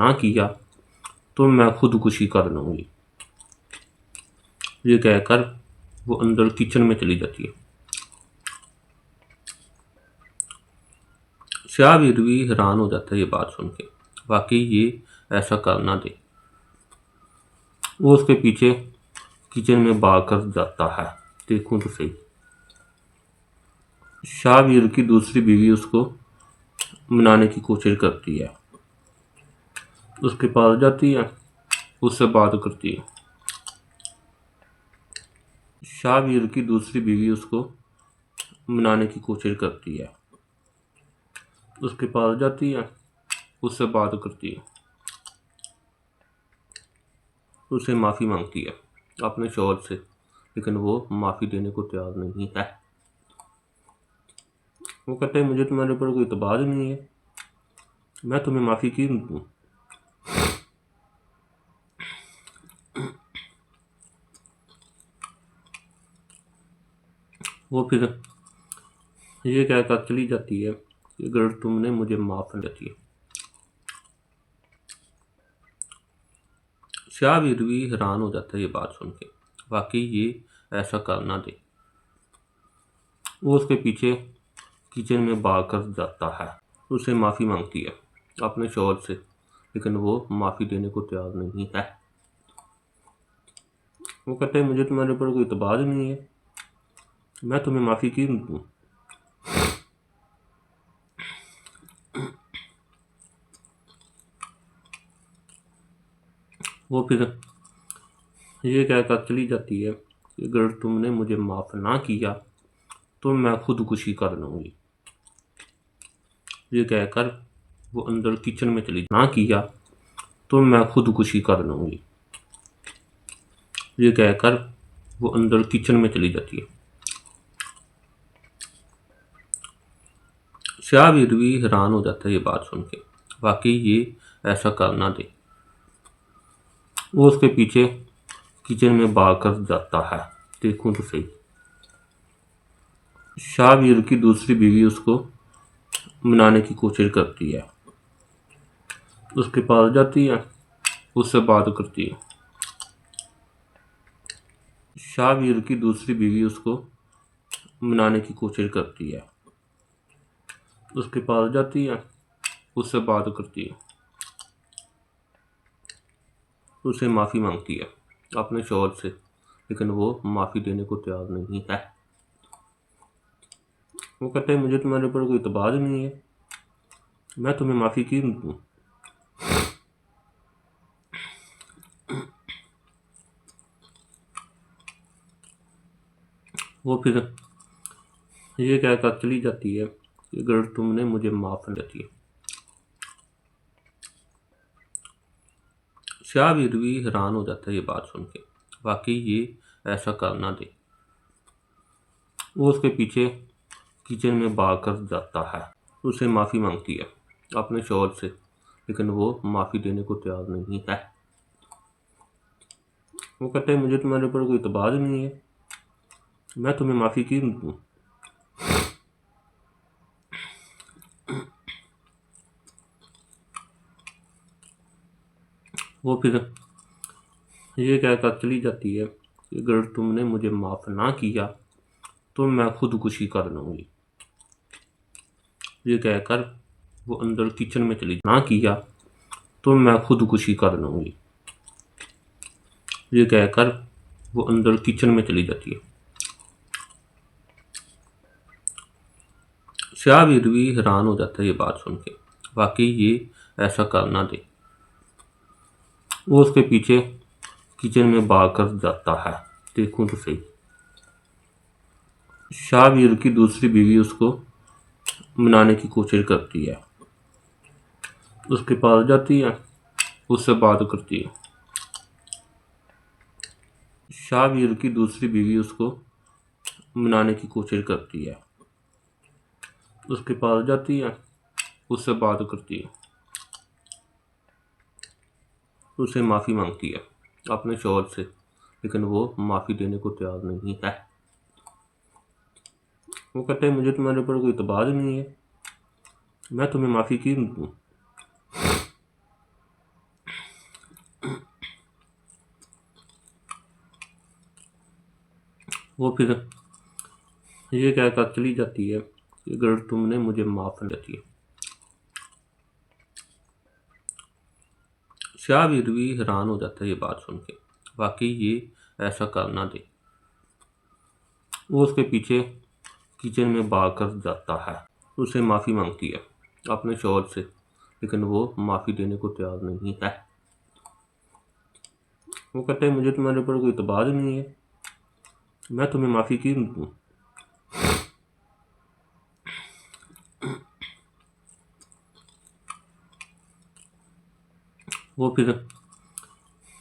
ना किया तो मैं खुदकुशी कर लूँगी। ये कहकर वो अंदर किचन में चली जाती है। शाहवीर भी हैरान हो जाता है ये बात सुन के, वाकई ये ऐसा कर ना दे। वो उसके पीछे किचन में भाग कर जाता है। देखूं तो सही। शाहवीर की दूसरी बीवी उसको मनाने की कोशिश करती है, उसके पास जाती है, उससे बात करती है। शाहवीर की दूसरी बीवी उसको मनाने की कोशिश करती है, उसके पास जाती है, उससे बात करती है, उससे माफ़ी मांगती है अपने शौहर से, लेकिन वो माफ़ी देने को तैयार नहीं है। वो कहते हैं मुझे तुम्हारे ऊपर कोई इतबार नहीं है, मैं तुम्हें माफ़ी क्यों दूँ। वो फिर ये कहकर चली जाती है कि अगर तुमने मुझे माफ़ नहीं किया। शाहवीर भी हैरान हो जाता है ये बात सुन के, वाकई ये ऐसा कर ना दे। वो उसके पीछे किचन में भाग कर जाता है, उससे माफ़ी मांगती है अपने शौहर से, लेकिन वो माफ़ी देने को तैयार नहीं है। वो कहते हैं मुझे तुम्हारे ऊपर कोई इतबार नहीं है, मैं तुम्हें माफ़ी क्यों दूँ। वो फिर ये कहकर चली जाती है कि अगर तुमने मुझे माफ़ ना किया तो मैं खुदकुशी कर लूँगी। ये कहकर वो अंदर किचन में चली ना किया तो मैं खुदकुशी कर लूँगी। ये कहकर वो अंदर किचन में चली जाती है। शाहवीर भी हैरान हो जाता है ये बात सुन के, वाकई ये ऐसा कर ना दे। वो उसके पीछे किचन में भाग कर जाता है। देखूं तो सही। शाहवीर की दूसरी बीवी उसको मनाने की कोशिश करती है, उसके पास जाती है, उससे बात करती है। शाहवीर की दूसरी बीवी उसको मनाने की कोशिश करती है, उसके पास जाती है, उससे बात करती है, उससे माफ़ी मांगती है अपने शौहर से, लेकिन वो माफ़ी देने को तैयार नहीं है। वो कहते हैं मुझे तुम्हारे ऊपर कोई इतबार नहीं है, मैं तुम्हें माफ़ी क्यों दूँ। वो फिर ये कहकर चली जाती है कि अगर तुमने मुझे माफ़ नहीं किया। शाहवीर भी हैरान हो जाता है ये बात सुन के, वाकई ये ऐसा कर ना दे। वो उसके पीछे किचन में भाग कर जाता है, उससे माफ़ी मांगती है अपने शौहर से, लेकिन वो माफ़ी देने को तैयार नहीं है। वो कहते हैं मुझे तुम्हारे ऊपर कोई इतबार नहीं है, मैं तुम्हें माफ़ी क्यों दूँ। वो फिर ये कहकर चली जाती है कि अगर तुमने मुझे माफ़ ना किया तो मैं खुदकुशी कर लूँगी। ये कहकर वो अंदर किचन में चली ना किया तो मैं खुदकुशी कर लूँगी। ये कहकर वो अंदर किचन में चली जाती है। शाहवीर भी हैरान हो जाता है ये बात सुन के, वाकई ये ऐसा कर ना दे। वो उसके पीछे किचन में भाग कर जाता है। देखूं तो सही। शाहवीर की दूसरी बीवी उसको मनाने की कोशिश करती है, उसके पास जाती है, उससे बात करती है। शाहवीर की दूसरी बीवी उसको मनाने की कोशिश करती है, उसके पास जाती है, उससे बात करती है, उससे माफ़ी मांगती है अपने शौहर से, लेकिन वो माफ़ी देने को तैयार नहीं है। वो कहते हैं मुझे तुम्हारे ऊपर कोई इतबार नहीं है, मैं तुम्हें माफ़ी क्यों दूँ। वो फिर ये कहकर चली जाती है कि अगर तुमने मुझे माफ नहीं किया। शाहवीर भी हैरान हो जाता है ये बात सुन के, वाकई ये ऐसा करना दे। वो उसके पीछे किचन में भाग कर जाता है, उसे माफ़ी मांगती है अपने शौहर से, लेकिन वो माफ़ी देने को तैयार नहीं है। वो कहते हैं मुझे तुम्हारे ऊपर कोई इतबार नहीं है, मैं तुम्हें माफ़ी क्यों दूँ। वो फिर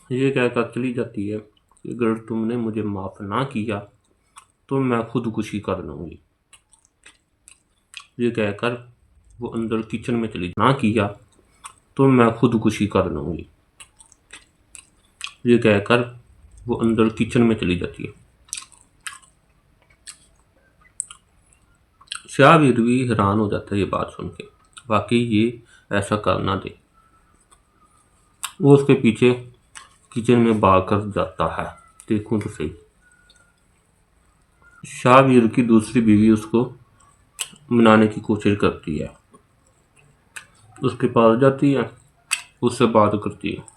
ये कहकर चली जाती है कि अगर तुमने मुझे माफ़ ना किया तो मैं खुदकुशी कर लूँगी। ये कहकर वो अंदर किचन में चली ना किया तो मैं खुदकुशी कर लूँगी। ये कहकर वो अंदर किचन में चली जाती है। शाहवीर भी हैरान हो जाता है ये बात सुन के, वाकई ये ऐसा करना दे। वो उसके पीछे किचन में भाग कर जाता है, देखूं तो सही। शाहवीर की दूसरी बीवी उसको मनाने की कोशिश करती है, उसके पास जाती है, उससे बात करती है।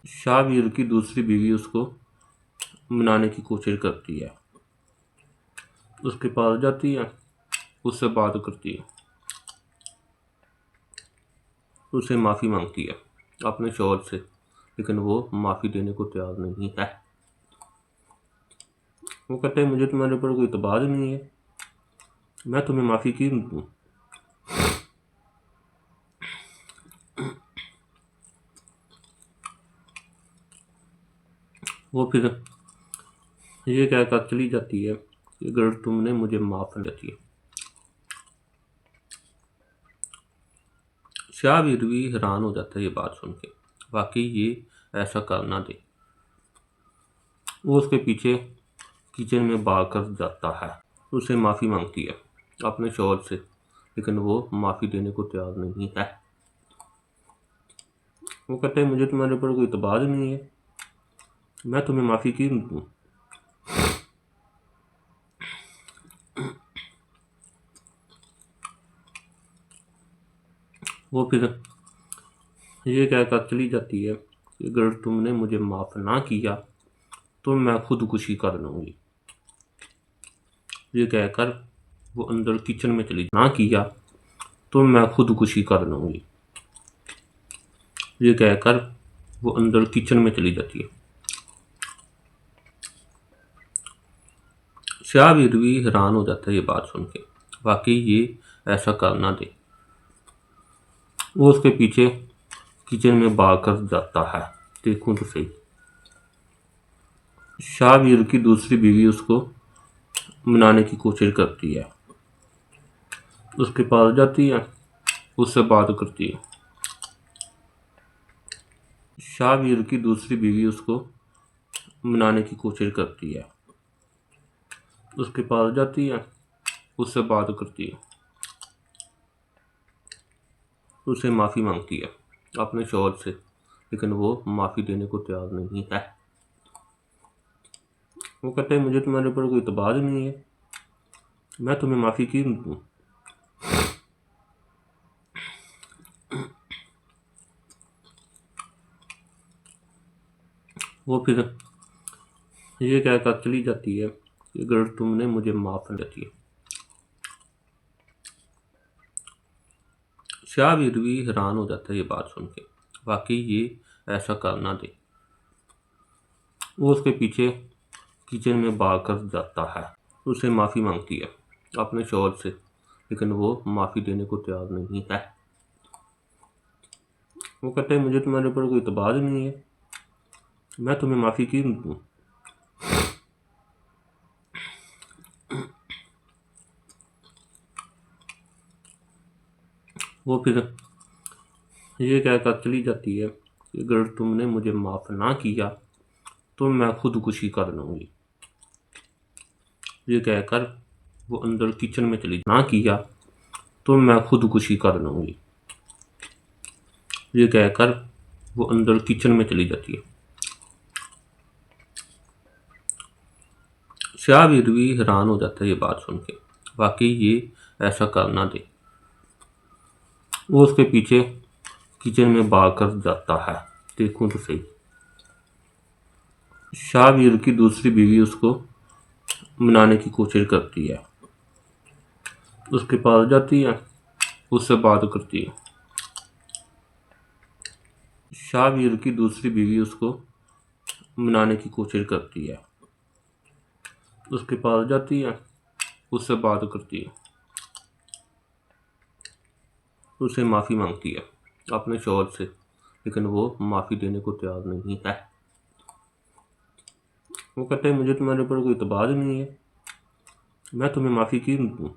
शाहवीर की दूसरी बीवी उसको मनाने की कोशिश करती है, उसके पास जाती है, उससे बात करती है, उसे माफ़ी मांगती है अपने शौहर से, लेकिन वो माफ़ी देने को तैयार नहीं है। वो कहते हैं मुझे तुम्हारे ऊपर कोई इतबार नहीं है, मैं तुम्हें माफ़ी क्यों दूँ। वो फिर ये कहकर चली जाती है कि अगर तुमने मुझे माफ़ नहीं किया। शाहवीर भी हैरान हो जाता है ये बात सुन के, वाकई ये ऐसा करना दे। वो उसके पीछे किचन में भाग कर जाता है, उसे माफ़ी मांगती है अपने शौहर से, लेकिन वो माफ़ी देने को तैयार नहीं है। वो कहते हैं मुझे तुम्हारे ऊपर कोई इतबार नहीं है, मैं तुम्हें माफ़ी क्यों दूँ। वो फिर ये कहकर चली जाती है कि अगर तुमने मुझे माफ़ ना किया तो मैं खुदकुशी कर लूँगी। ये कहकर वो अंदर किचन में चली ना किया तो मैं खुदकुशी कर लूँगी। ये कहकर वो अंदर किचन में चली जाती है। शाहवीर भी हैरान हो जाता है ये बात सुन के, वाकई ये ऐसा करना दे। वो उसके पीछे किचन में भाग कर जाता है, देखूं तो सही। शाहवीर की दूसरी बीवी उसको मनाने की कोशिश करती है, उसके पास जाती है, उससे बात करती है। शाहवीर की दूसरी बीवी उसको मनाने की कोशिश करती है, उसके पास जाती है, उससे बात करती है, उसे माफ़ी मांगती है अपने शौहर से, लेकिन वो माफ़ी देने को तैयार नहीं है। वो कहते हैं मुझे तुम्हारे ऊपर कोई इतबार नहीं है, मैं तुम्हें माफ़ी क्यों दूँ। वो फिर ये कहकर चली जाती है कि अगर तुमने मुझे माफ़ नहीं किया। शाहवीर भी हैरान हो जाता है ये बात सुन के, वाकई ये ऐसा करना दे। वो उसके पीछे किचन में भाग कर जाता है, उसे माफ़ी मांगती है अपने शौहर से, लेकिन वो माफ़ी देने को तैयार नहीं है। वो कहते हैं मुझे तुम्हारे ऊपर कोई इतबार नहीं है, मैं तुम्हें माफ़ी क्यों दूँ। वो फिर ये कहकर चली जाती है कि अगर तुमने मुझे माफ़ ना किया तो मैं खुदकुशी कर लूँगी। ये कहकर वो अंदर किचन में चली ना किया तो मैं खुदकुशी कर लूँगी। ये कहकर वो अंदर किचन में चली जाती है। शाहवीर भी हैरान हो जाता है ये बात सुन के, वाकई ये ऐसा करना दे। वो उसके पीछे किचन में भाग कर जाता है। देखूं तो सही। शाहवीर की दूसरी बीवी उसको मनाने की कोशिश करती है, उसके पास जाती है, उससे बात करती है। शाहवीर की दूसरी बीवी उसको मनाने की कोशिश करती है, उसके पास जाती है, उससे बात करती है, उससे माफ़ी मांगती है अपने शौहर से, लेकिन वो माफ़ी देने को तैयार नहीं है। वो कहते हैं मुझे तुम्हारे ऊपर कोई इतबार नहीं है, मैं तुम्हें माफ़ी क्यों दूँ।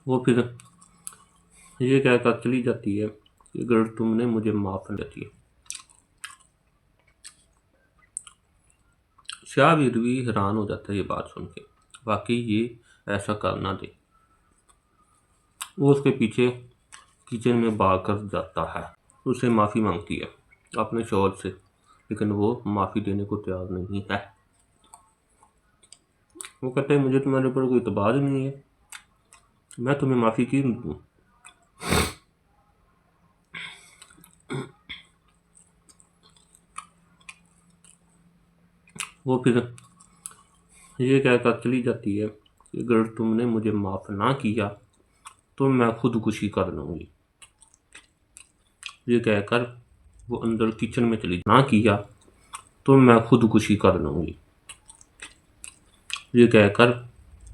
वो फिर ये कहकर चली जाती है कि अगर तुमने मुझे माफ़ नहीं किया। शाहवीर भी हैरान हो जाता है ये बात सुन के, वाकई ये ऐसा करना दे। वो उसके पीछे किचन में भाग कर जाता है, उससे माफ़ी मांगती है अपने शौहर से, लेकिन वो माफ़ी देने को तैयार नहीं है। वो कहते हैं मुझे तुम्हारे ऊपर कोई इतबार नहीं है, मैं तुम्हें माफ़ी क्यों दूँ। वो फिर ये कहकर चली जाती है कि अगर तुमने मुझे माफ़ ना किया तो मैं खुदकुशी कर लूँगी। ये कहकर वो अंदर किचन में चली ना किया तो मैं खुदकुशी कर लूँगी। ये कहकर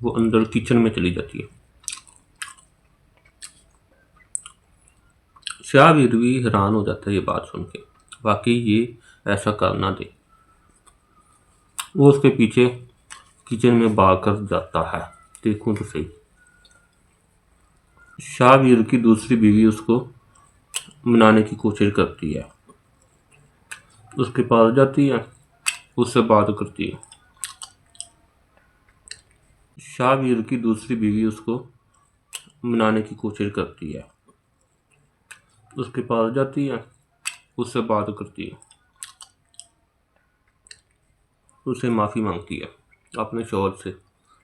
वो अंदर किचन में चली जाती है। शाहवीर भी हैरान हो जाता है ये बात सुन के, वाकई ये ऐसा करना दे। वो उसके पीछे किचन में भाग कर जाता है। देखूं तो सही। शाहवीर की दूसरी बीवी उसको मनाने की कोशिश करती है, उसके पास जाती है, उससे बात करती है। शाहवीर की दूसरी बीवी उसको मनाने की कोशिश करती है, उसके पास जाती है, उससे बात करती है, उससे माफ़ी मांगती है अपने शौहर से,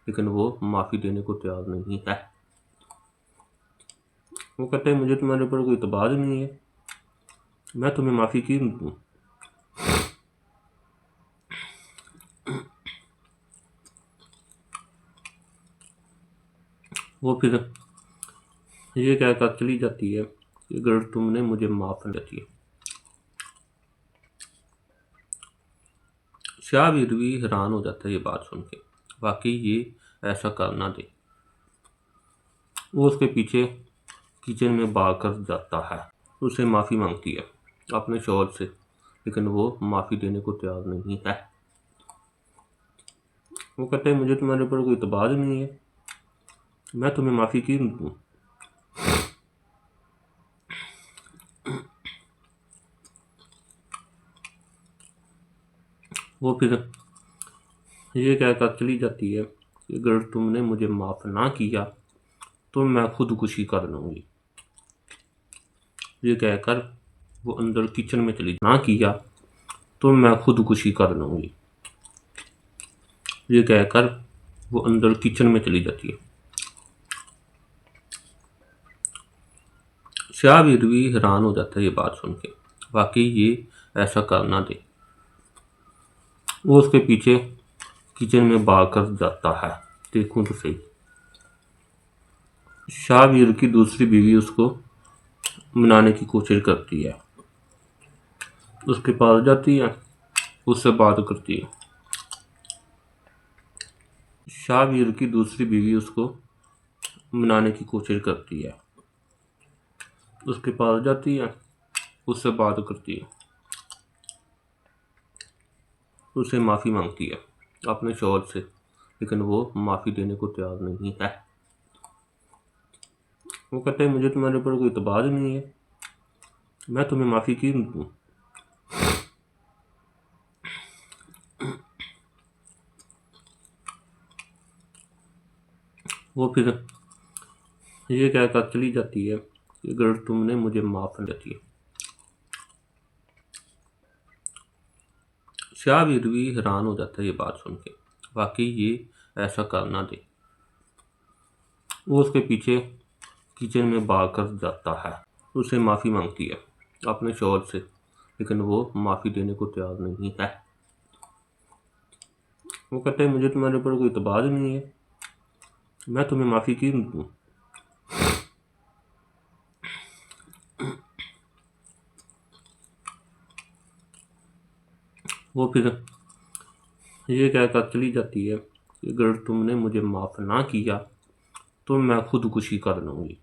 लेकिन वो माफ़ी देने को तैयार नहीं है। वो कहते हैं मुझे तुम्हारे ऊपर कोई इतबार नहीं है, मैं तुम्हें माफ़ी क्यों दूँ। वो फिर ये कहकर चली जाती है कि अगर तुमने मुझे माफ़ नहीं किया। शाहवीर भी हैरान हो जाता है ये बात सुन के, वाकई ये ऐसा करना दे। वो उसके पीछे किचन में भाग कर जाता है, उससे माफ़ी मांगती है अपने शौहर से, लेकिन वो माफ़ी देने को तैयार नहीं है। वो कहते हैं मुझे तुम्हारे ऊपर कोई इतबार नहीं है, मैं तुम्हें माफ़ी क्यों दूँ। वो फिर ये कहकर चली जाती है कि अगर तुमने मुझे माफ़ ना किया तो मैं खुदकुशी कर लूँगी। ये कहकर वो अंदर किचन में चली ना किया तो मैं खुदकुशी कर लूँगी। ये कहकर वो अंदर किचन में चली जाती है। शाहवीर भी हैरान हो जाता है ये बात सुन के, वाकई ये ऐसा करना दे। वो उसके पीछे किचन में भाग कर जाता है। देखूं तो सही। शाहवीर की दूसरी बीवी उसको मनाने की कोशिश करती है, उसके पास जाती है, उससे बात करती है। शाहवीर की दूसरी बीवी उसको मनाने की कोशिश करती है, उसके पास जाती है, उससे बात करती है, उससे माफ़ी मांगती है अपने शौहर से, लेकिन वो माफ़ी देने को तैयार नहीं है। वो कहते हैं मुझे तुम्हारे ऊपर कोई इतबार नहीं है, मैं तुम्हें माफ़ी क्यों दूँ। वो फिर ये कहकर चली जाती है कि अगर तुमने मुझे माफ़ नहीं किया। शाहवीर भी हैरान हो जाता है ये बात सुन के, वाकई ये ऐसा करना दे। वो उसके पीछे किचन में भाग कर जाता है, उसे माफ़ी मांगती है अपने शौहर से, लेकिन वो माफ़ी देने को तैयार नहीं है। वो कहते हैं मुझे तुम्हारे ऊपर कोई इतबार नहीं है, मैं तुम्हें माफ़ी क्यों दूँ। वो फिर ये कहकर चली जाती है कि अगर तुमने मुझे माफ़ ना किया तो मैं खुदकुशी कर लूँगी।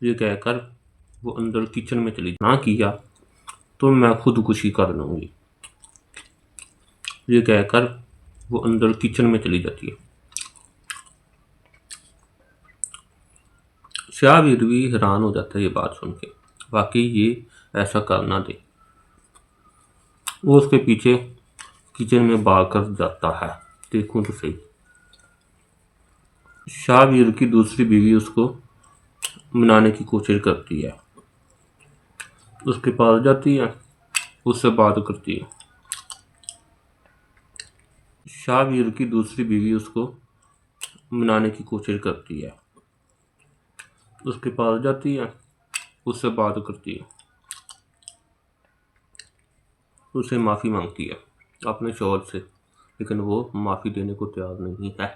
ये कहकर वो अंदर किचन में चली ना किया तो मैं खुदकुशी कर लूँगी। ये कहकर वो अंदर किचन में चली जाती है। शाहवीर भी हैरान हो जाता है ये बात सुन के, वाकई ये ऐसा करना दे। वो उसके पीछे किचन में भाग कर जाता है, देखूं तो सही। शाहवीर की दूसरी बीवी उसको मनाने की कोशिश करती है, उसके पास जाती है, उससे बात करती है। शाहवीर की दूसरी बीवी उसको मनाने की कोशिश करती है, उसके पास जाती है, उससे बात करती है, उसे माफ़ी मांगती है अपने शौहर से, लेकिन वो माफ़ी देने को तैयार नहीं है।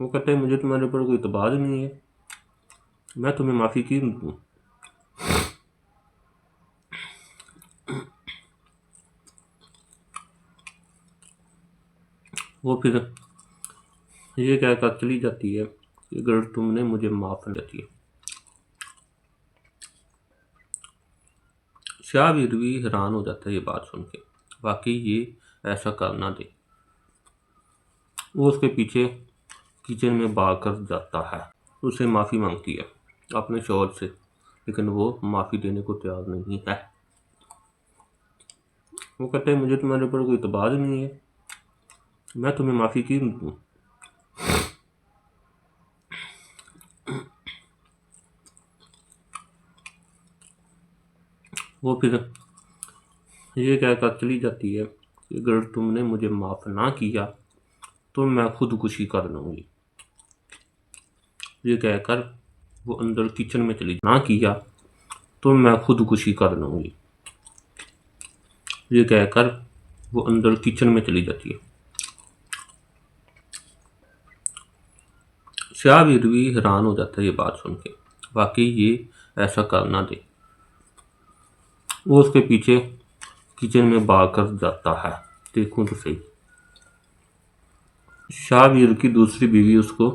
वो कहते हैं मुझे तुम्हारे ऊपर कोई इतबार नहीं है, मैं तुम्हें माफ़ी क्यों दूँ। वो फिर ये कहकर चली जाती है कि अगर तुमने मुझे माफ़ नहीं किया। शाहवीर भी हैरान हो जाता है ये बात सुन के, वाकई ये ऐसा करना दे। वो उसके पीछे किचन में भाग कर जाता है, उसे माफ़ी मांगती है अपने शौहर से, लेकिन वो माफ़ी देने को तैयार नहीं है। वो कहते हैं मुझे तुम्हारे ऊपर कोई इतबार नहीं है, मैं तुम्हें माफ़ी क्यों दूँ। वो फिर ये कहकर चली जाती है कि अगर तुमने मुझे माफ़ ना किया तो मैं खुदकुशी कर लूँगी। ये कहकर वो अंदर किचन में चली ना किया तो मैं खुदकुशी कर लूँगी। ये कहकर वो अंदर किचन में चली जाती है। शाहवीर भी हैरान हो जाता है ये बात सुन के, वाकई ये ऐसा करना दे। वो उसके पीछे किचन में भाग कर जाता है, देखूं तो सही। शाहवीर की दूसरी बीवी उसको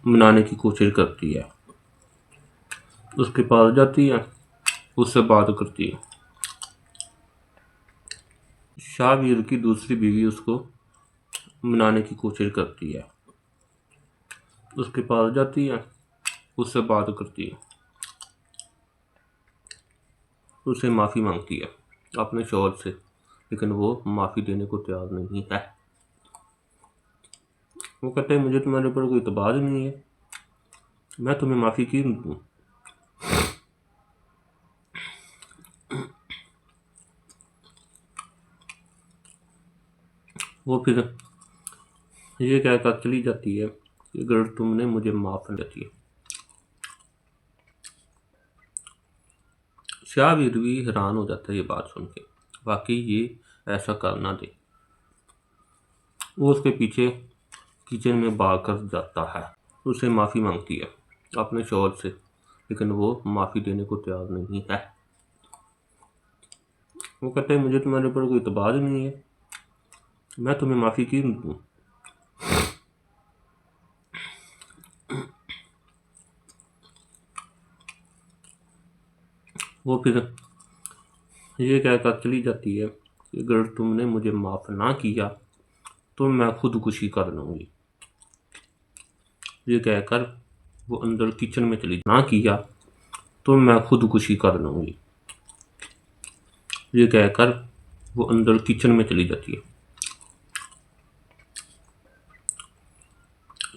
मनाने की कोशिश करती है, उसके पास जाती है, उससे बात करती है। शाहवीर की दूसरी बीवी उसको मनाने की कोशिश करती है, उसके पास जाती है, उससे बात करती है, उसे माफ़ी मांगती है अपने शौहर से, लेकिन वो माफ़ी देने को तैयार नहीं है। वो कहते हैं मुझे तुम्हारे ऊपर कोई इतबार नहीं है, मैं तुम्हें माफ़ी क्यों दूँ। वो फिर ये कहकर चली जाती है कि अगर तुमने मुझे माफ़ नहीं किया। शाहवीर भी हैरान हो जाता है ये बात सुन के, वाकई ये ऐसा करना दे। वो उसके पीछे किचन में भाग कर जाता है, उसे माफ़ी मांगती है अपने शौहर से, लेकिन वो माफ़ी देने को तैयार नहीं है। वो कहते हैं मुझे तुम्हारे ऊपर कोई इतबार नहीं है, मैं तुम्हें माफ़ी क्यों दूँ। वो फिर ये कहकर चली जाती है कि अगर तुमने मुझे माफ़ ना किया तो मैं खुदकुशी कर लूँगी। ये कहकर वो अंदर किचन में चली ना किया तो मैं खुदकुशी कर लूँगी। ये कहकर वो अंदर किचन में चली जाती है।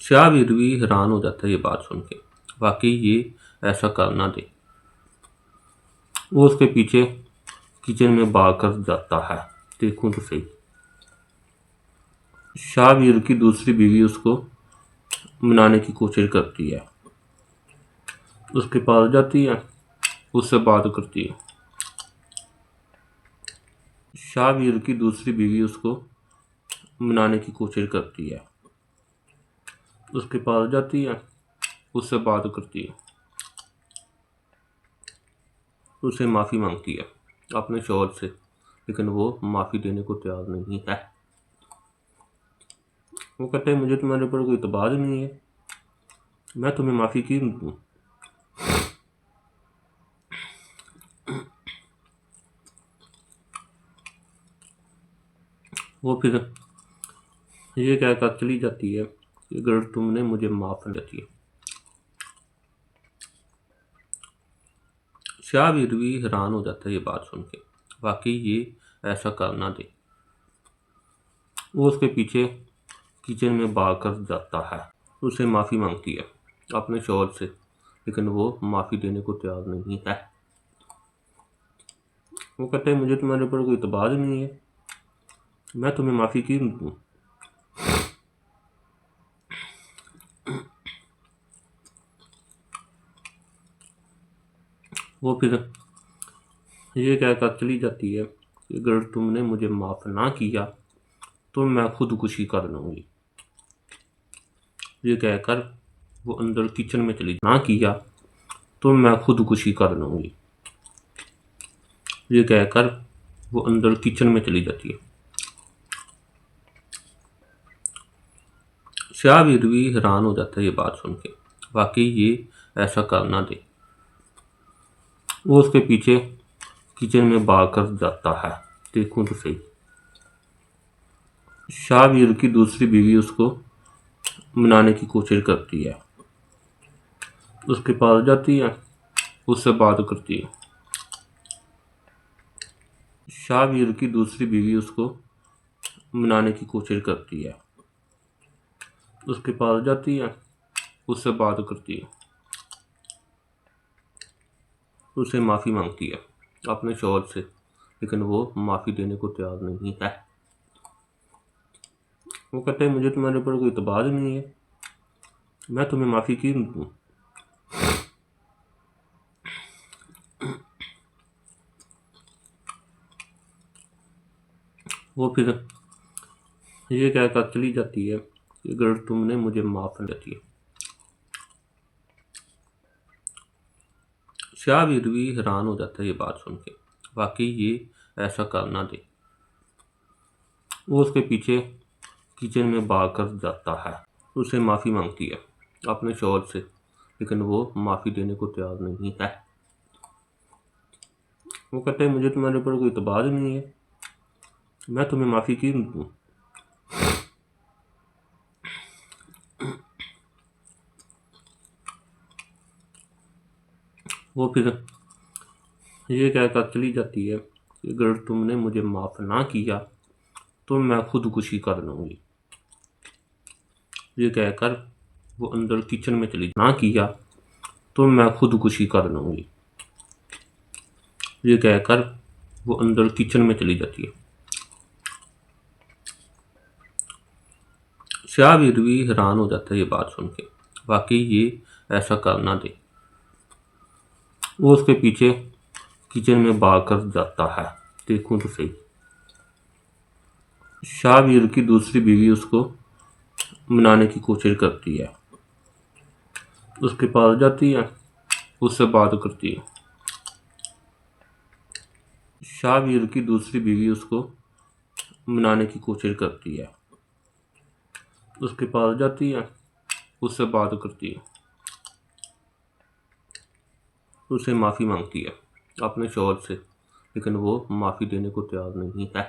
शाहवीर भी हैरान हो जाता है ये बात सुन के, वाकई ये ऐसा करना दे। वो उसके पीछे किचन में भागकर जाता है। देखूं तो सही। शाहवीर की दूसरी बीवी उसको मनाने की कोशिश करती है। उसके पास जाती है, उससे बात करती है। शाहवीर की दूसरी बीवी उसको मनाने की कोशिश करती है। उसके पास जाती है, उससे बात करती है। उसे माफ़ी मांगती है अपने शौहर से, लेकिन वो माफ़ी देने को तैयार नहीं है। वो कहते हैं मुझे तुम्हारे ऊपर कोई इतबार नहीं है, मैं तुम्हें माफ़ी क्यों दूँ। वो फिर ये कहकर चली जाती है कि अगर तुमने मुझे माफ़ कर दिया। शाहवीर भी हैरान हो जाता है ये बात सुन के, वाकई ये ऐसा करना दे। वो उसके पीछे किचन में भाग कर जाता है। उसे माफ़ी मांगती है अपने शौहर से, लेकिन वो माफ़ी देने को तैयार नहीं है। वो कहते हैं मुझे तुम्हारे ऊपर कोई इतबार नहीं है, मैं तुम्हें माफ़ी क्यों दूँ। वो फिर ये कहकर चली जाती है कि अगर तुमने मुझे माफ़ ना किया तो मैं खुदकुशी कर लूँगी। ये कहकर वो अंदर किचन में चली ना किया तो मैं खुदकुशी कर लूँगी। ये कहकर वो अंदर किचन में चली जाती है। शाहवीर भी हैरान हो जाता है ये बात सुन के, वाकई ये ऐसा करना दे। वो उसके पीछे किचन में भाग कर जाता है। देखूं तो सही। शाहवीर की दूसरी बीवी उसको मनाने की कोशिश करती है। उसके पास जाती है, उससे बात करती है। शाहवीर की दूसरी बीवी उसको मनाने की कोशिश करती है। उसके पास जाती है, उससे बात करती है। उसे माफ़ी मांगती है अपने शौहर से, लेकिन वो माफ़ी देने को तैयार नहीं है। वो कहते हैं मुझे तुम्हारे ऊपर कोई इतबार नहीं है, मैं तुम्हें माफ़ी क्यों दूँ। वो फिर ये कहकर चली जाती है कि अगर तुमने मुझे माफ़ कर दिया। शाहवीर भी हैरान हो जाता है ये बात सुन के, वाकई ये ऐसा करना दे। वो उसके पीछे किचन में भाग कर जाता है। उसे माफ़ी मांगती है अपने शौहर से, लेकिन वो माफ़ी देने को तैयार नहीं है। वो कहते हैं मुझे तुम्हारे ऊपर कोई इतबार नहीं है, मैं तुम्हें माफ़ी क्यों दूँ। वो फिर ये कहकर चली जाती है कि अगर तुमने मुझे माफ़ ना किया तो मैं खुदकुशी कर लूँगी। ये कहकर वो अंदर किचन में चली ना किया तो मैं खुदकुशी कर लूँगी। ये कहकर वो अंदर किचन में चली जाती है। शाहवीर भी हैरान हो जाता है ये बात सुन के, वाकई ये ऐसा करना दे। वो उसके पीछे किचन में भाग कर जाता है। देखूं तो सही। शाहवीर की दूसरी बीवी उसको मनाने की कोशिश करती है। उसके पास जाती है, उससे बात करती है। शाहवीर की दूसरी बीवी उसको मनाने की कोशिश करती है। उसके पास जाती है, उससे बात करती है। उसे माफ़ी मांगती है अपने शौहर से, लेकिन वो माफ़ी देने को तैयार नहीं है।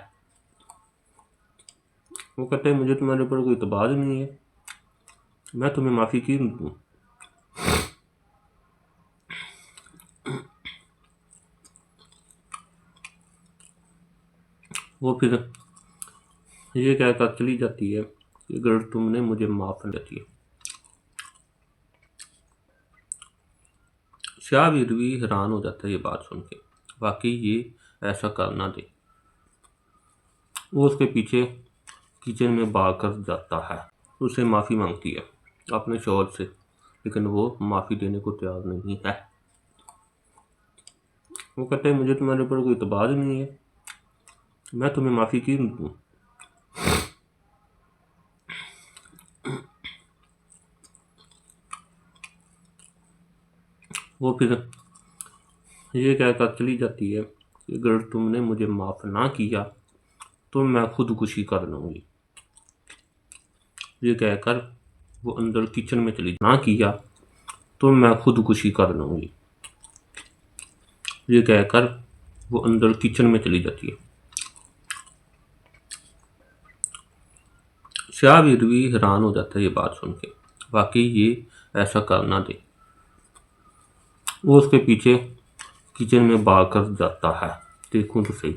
वो कहते हैं मुझे तुम्हारे ऊपर कोई इतबार नहीं है, मैं तुम्हें माफ़ी क्यों दूँ। वो फिर ये कहकर चली जाती है कि अगर तुमने मुझे माफ़ कर दिया। शाहवीर भी हैरान हो जाता है ये बात सुन के, वाकई ये ऐसा करना दे। वो उसके पीछे किचन में भाग कर जाता है। उसे माफ़ी मांगती है अपने शौहर से, लेकिन वो माफ़ी देने को तैयार नहीं है। वो कहते हैं मुझे तुम्हारे ऊपर कोई इतबार नहीं है, मैं तुम्हें माफ़ी क्यों दूँ। वो फिर ये कहकर चली जाती है कि अगर तुमने मुझे माफ़ ना किया तो मैं खुदकुशी कर लूँगी। ये कहकर वो अंदर किचन में चली ना किया तो मैं खुदकुशी कर लूँगी। ये कहकर वो अंदर किचन में चली जाती है। शाहवीर भी हैरान हो जाता है ये बात सुन के, वाकई ये ऐसा करना दे। वो उसके पीछे किचन में भाग कर जाता है। देखूं तो सही।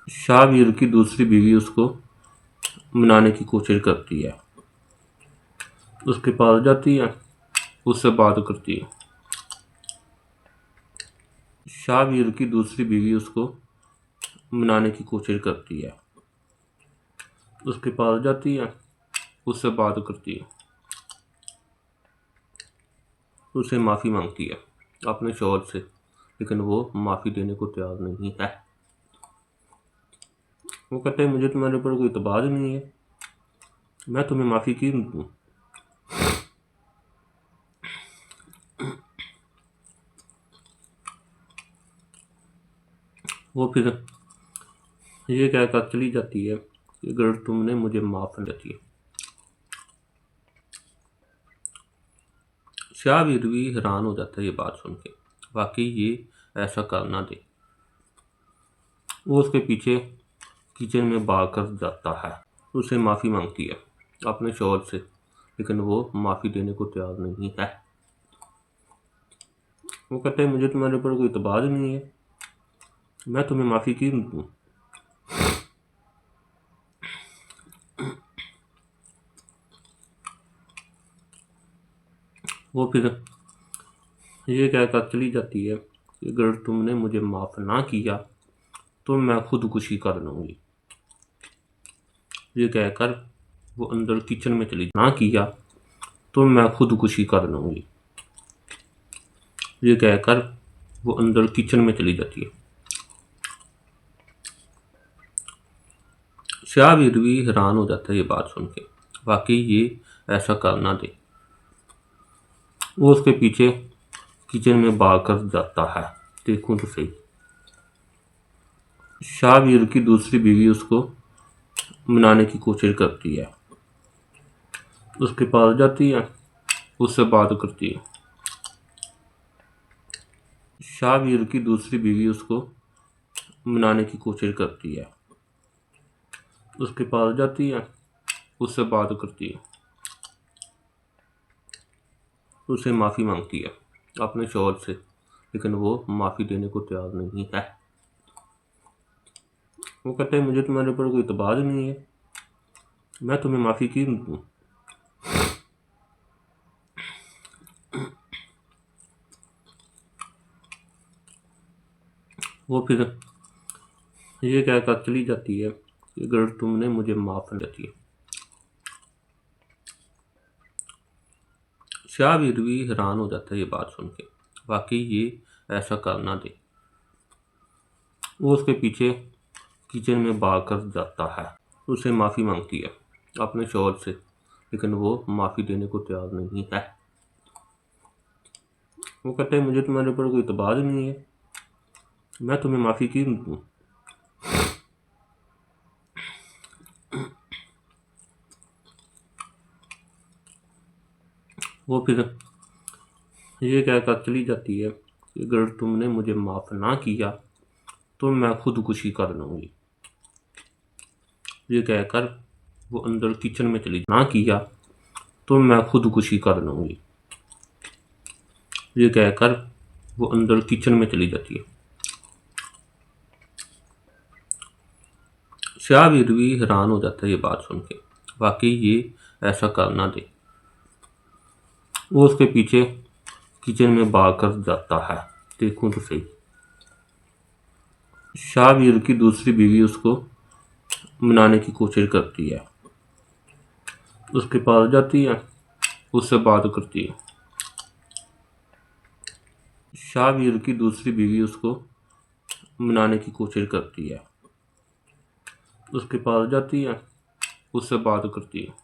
शाहवीर की दूसरी बीवी उसको मनाने की कोशिश करती है, उसके पास जाती है, उससे बात करती है। शाहवीर की दूसरी बीवी उसको मनाने की कोशिश करती है, उसके पास जाती है, उससे बात करती है, उसे माफ़ी मांगती है अपने शौहर से, लेकिन वो माफ़ी देने को तैयार नहीं है। वो कहते हैं मुझे तुम्हारे ऊपर कोई इतबार नहीं है, मैं तुम्हें माफ़ी क्यों दूँ। वो फिर ये कहकर चली जाती है कि अगर तुमने मुझे माफ़ नहीं किया। शाहवीर भी हैरान हो जाता है ये बात सुन के, वाकई ये ऐसा करना दे। वो उसके पीछे किचन में भाग कर जाता है, उसे माफ़ी मांगती है अपने शौहर से, लेकिन वो माफ़ी देने को तैयार नहीं है। वो कहते हैं मुझे तुम्हारे ऊपर कोई इतबार नहीं है, मैं तुम्हें माफ़ी क्यों दूँ। वो फिर ये कहकर चली जाती है कि अगर तुमने मुझे माफ़ ना किया तो मैं खुदकुशी कर लूँगी। ये कहकर वो अंदर किचन में चली ना किया तो मैं खुदकुशी कर लूँगी। ये कहकर वो अंदर किचन में चली जाती है। शाहवीर भी हैरान हो जाता है ये बात सुन के, वाकई ये ऐसा करना दे। वो उसके पीछे किचन में भाग कर जाता है। देखूं तो सही। शाहवीर की दूसरी बीवी उसको मनाने की कोशिश करती है, उसके पास जाती है, उससे बात करती है। शाहवीर की दूसरी बीवी उसको मनाने की कोशिश करती है, उसके पास जाती है, उससे बात करती है, उसे माफ़ी मांगती है अपने शौहर से, लेकिन वो माफ़ी देने को तैयार नहीं है। वो कहते हैं मुझे तुम्हारे ऊपर कोई इतबार नहीं है, मैं तुम्हें माफ़ी क्यों दूँ। वो फिर ये कहकर चली जाती है कि अगर तुमने मुझे माफ़ नहीं किया। शाहवीर भी हैरान हो जाता है ये बात सुन के, वाकई ये ऐसा करना दे। वो उसके पीछे किचन में भाग कर जाता है, उसे माफ़ी मांगती है अपने शौहर से, लेकिन वो माफ़ी देने को तैयार नहीं है। वो कहते हैं मुझे तुम्हारे ऊपर कोई इतबार नहीं है, मैं तुम्हें माफ़ी क्यों दूँ। वो फिर ये कहकर चली जाती है कि अगर तुमने मुझे माफ़ ना किया तो मैं खुदकुशी कर लूँगी। ये कहकर वो अंदर किचन में चली ना किया तो मैं खुदकुशी कर लूँगी। ये कहकर वो अंदर किचन में चली जाती है। शाहवीर भी हैरान हो जाता है ये बात सुन के, वाकई ये ऐसा करना दे। वो उसके पीछे किचन में भाग कर जाता है। देखूं तो सही। शाहवीर की दूसरी बीवी उसको मनाने की कोशिश करती है, उसके पास जाती है, उससे बात करती है। शाहवीर की दूसरी बीवी उसको मनाने की कोशिश करती है, उसके पास जाती है, उससे बात करती है,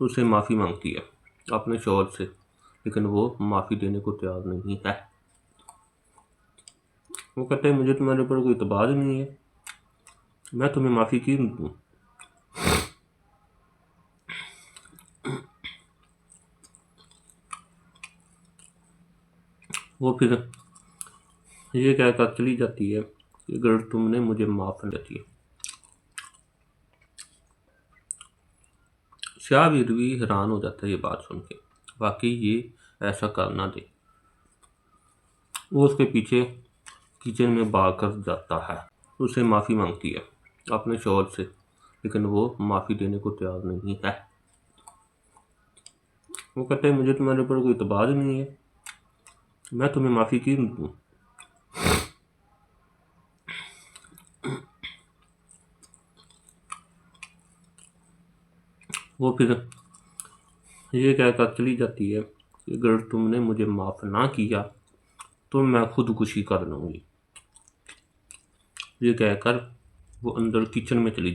उससे माफ़ी मांगती है अपने शौहर से, लेकिन वो माफ़ी देने को तैयार नहीं है। वो कहते हैं मुझे तुम्हारे ऊपर कोई इतबार नहीं है, मैं तुम्हें माफ़ी क्यों दूँ। वो फिर ये कहकर चली जाती है कि अगर तुमने मुझे माफ़ कर दिया। शाहवीर भी हैरान हो जाता है ये बात सुन के, वाकई ये ऐसा करना दे। वो उसके पीछे किचन में भाग कर जाता है, उससे माफ़ी मांगती है अपने शौहर से, लेकिन वो माफ़ी देने को तैयार नहीं है। वो कहते हैं मुझे तुम्हारे ऊपर कोई इतबार नहीं है, मैं तुम्हें माफ़ी क्यों दूँ। वो फिर ये कहकर चली जाती है कि अगर तुमने मुझे माफ़ ना किया तो मैं खुदकुशी कर लूँगी। ये कहकर वो अंदर किचन में चली